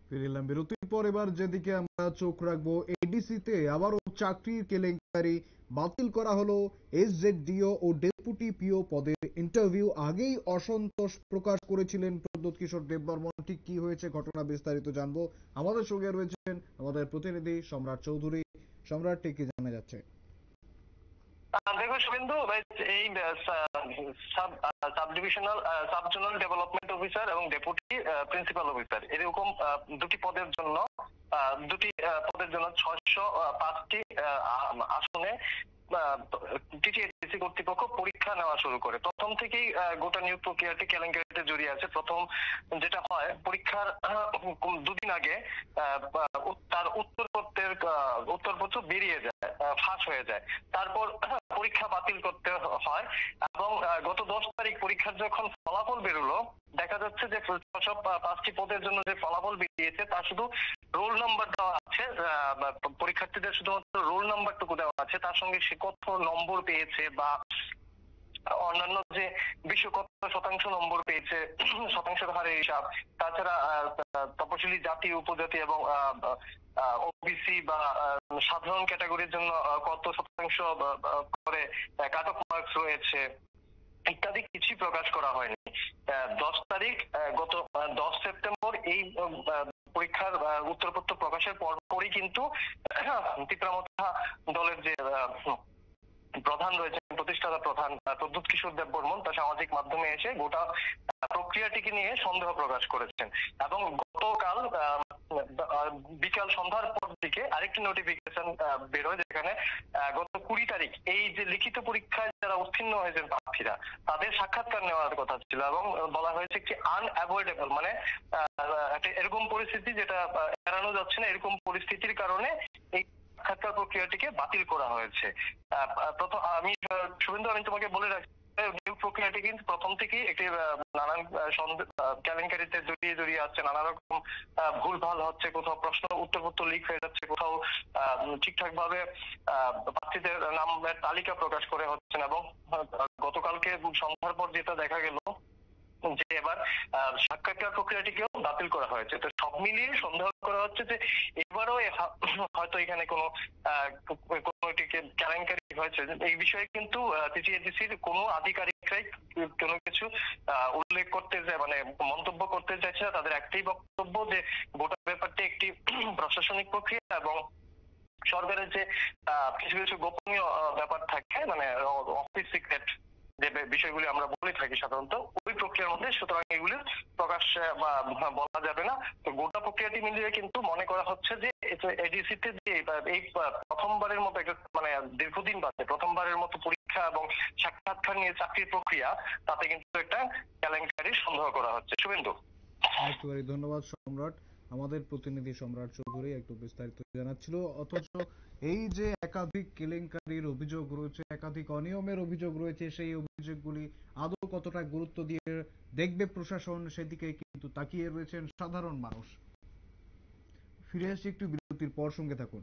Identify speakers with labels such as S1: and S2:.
S1: ফিরে এলাম বিরতির পর। এবার যেদিকে আমরা চোখ রাখবো, এডিসিতে আবারও চাকরির কেলেঙ্কারি। বাতিল করা হলো এসজেডডিও ও ডেপুটি পিও পদের ইন্টারভিউ। আগেই অসন্তোষ প্রকাশ করেছিলেন প্রদ্যোৎ কিশোর দেববর্মন। ঠিক কি হয়েছে ঘটনা বিস্তারিত জানবো। আমাদের সঙ্গে রয়েছেন আমাদের প্রতিনিধি সম্রাট চৌধুরী। সম্রাট, ঠিক কি জানা যাচ্ছে?
S2: দেখো শুভেন্দু, এই sub divisional sub zonal development officer এবং ডেপুটি প্রিন্সিপাল অফিসার এরকম দুটি পদের জন্য 605টি আসনে টিটিএসসি কর্তৃপক্ষ পরীক্ষা নেওয়া শুরু করে। প্রথম থেকেই গোটা নিয়োগ প্রক্রিয়াটি কেলেঙ্কারিতে জড়িয়ে আছে। প্রথম যেটা হয়, পরীক্ষার দুদিন আগে তার উত্তরপত্র বেরিয়ে যায়, ফাঁস হয়ে যায়। তারপর পরীক্ষা বাতিল করতে হয় এবং গত 10 তারিখ পরীক্ষার যখন ফলাফল বেরোলো, দেখা যাচ্ছে যে 605টি পদের জন্য যে ফলাফল বেরিয়েছে তা শুধু রোল নাম্বার দেওয়া আছে, পরীক্ষার্থীদের শুধুমাত্র রোল নাম্বারটুকু দেওয়া আছে, তার সঙ্গে সে কত নম্বর পেয়েছে বা অন্যান্য যে বিষয় কত শতাংশ নম্বর পেয়েছে, শতাংশের হারে হিসাব, তাছাড়া তপশিলি জাতি, উপজাতি এবং ওবিসি বা সাধারণ ক্যাটাগরির জন্য কত শতাংশ করে কাট অফ মার্কস রয়েছে ইত্যাদি কিছুই প্রকাশ করা হয়নি। 10 তারিখ, গত 10 সেপ্টেম্বর এই পরীক্ষার উত্তরপত্র প্রকাশের পরপরই কিন্তু পিতামাতা দলের যে প্রধান রয়েছেন, প্রতিষ্ঠাতা প্রধান প্রদ্যোৎ কিশোর দেববর্মন, তার সামাজিক মাধ্যমে এসে গোটা প্রক্রিয়াটিকে নিয়ে সন্দেহ প্রকাশ করেছেন। এবং গতকাল বিকাল সন্ধ্যার পর দিকে আরেকটি নোটিফিকেশন বেরোয়, যেখানে গত 20 তারিখ এই যে লিখিত পরীক্ষায় যারা উত্তীর্ণ হয়েছেন প্রার্থীরা, তাদের সাক্ষাৎকার নেওয়ার কথা ছিল এবং বলা হয়েছে একটি আনঅ্যাভয়েডেবল, মানে একটা এরকম পরিস্থিতি যেটা এড়ানো যাচ্ছে না, এরকম পরিস্থিতির কারণে এই সাক্ষাৎকার প্রক্রিয়াটিকে বাতিল করা হয়েছে। প্রথম আমি শুভেন্দু, আমি তোমাকে বলে রাখি, নিয়োগ প্রক্রিয়াটি কিন্তু প্রথম থেকেই একটি নানান কেলেঙ্কারিতে জড়িয়ে আসছে। নানা রকম ভুলভাল হচ্ছে, কোথাও প্রশ্ন উত্তরপত্র লিক হয়ে যাচ্ছে, কোথাও ঠিকঠাক ভাবে প্রার্থীদের নামের তালিকা প্রকাশ করে হচ্ছে না। এবং গতকালকে সন্ধ্যার পর যেটা দেখা গেল যে এবার সাক্ষাৎকার প্রক্রিয়াটিকেও বাতিল করা হয়েছে। তো সব মিলিয়ে সন্দেহ করা হচ্ছে যে এবারও হয়তো এখানে কোনো কেলেঙ্কারি হয়েছে। এই বিষয়ে কিন্তু টিটিএসসির কোনো আধিকারিকরাই কোনো কিছু উল্লেখ করতে যায়, মানে মন্তব্য করতে চাইছে না। তাদের একটাই বক্তব্য যে গোটা ব্যাপারটি একটি প্রশাসনিক প্রক্রিয়া এবং সরকারের যে কিছু কিছু গোপনীয় ব্যাপার থাকে, মানে অফিস সিক্রেট যে বিষয়গুলি আমরা বলে থাকি সাধারণত, ওই প্রক্রিয়ার মধ্যে, সুতরাং এগুলি প্রকাশ্যে বা বলা যাবে না। তো গোটা প্রক্রিয়াটি মিলিয়ে কিন্তু মনে করা হচ্ছে যে এডিসিতে যে এই প্রথমবারের মতো, মানে দীর্ঘদিন বাদে প্রথমবারের মতো পরীক্ষা এবং সাক্ষাৎকার নিয়ে চাকরির প্রক্রিয়া, তাতে কিন্তু একটা কেলেঙ্কারির সন্দেহ করা হচ্ছে। শুভেন্দু,
S1: একেবারে ধন্যবাদ সম্রাট। আমাদের প্রতিনিধি সম্রাট চৌধুরী একটু বিস্তারিত জানাচ্ছিল। অথচ এই যে একাধিক কেলেঙ্কারির অভিযোগ রয়েছে, একাধিক অনিয়মের অভিযোগ রয়েছে, সেই অভিযোগগুলি আদৌ কতটা গুরুত্ব দিয়ে দেখবে প্রশাসন, সেদিকে কিন্তু তাকিয়ে রয়েছেন সাধারণ মানুষ। ফিরে আসছি একটু বিরতির পর, সঙ্গে থাকুন।